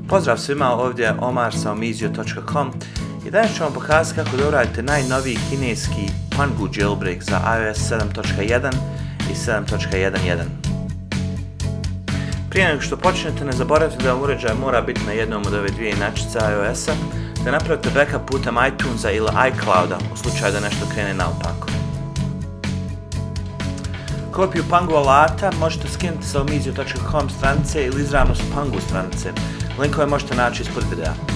Pozdrav svima, ovdje je Omar sa omizio.com i danas ću vam pokazati kako da uradite najnoviji kineski Pangu jailbreak za iOS 7.1 i 7.1.1. Prije nego što počnete, ne zaboravite da uređaj mora biti na jednom od ove dvije inačice iOS-a, da napravite backup putem iTunesa ili iClouda u slučaju da nešto krene naopako. Kopiju Pangu alata možete skinuti sa omizio.com stranice ili izravno s Pangu stranice. Linkove možete naći ispod videa.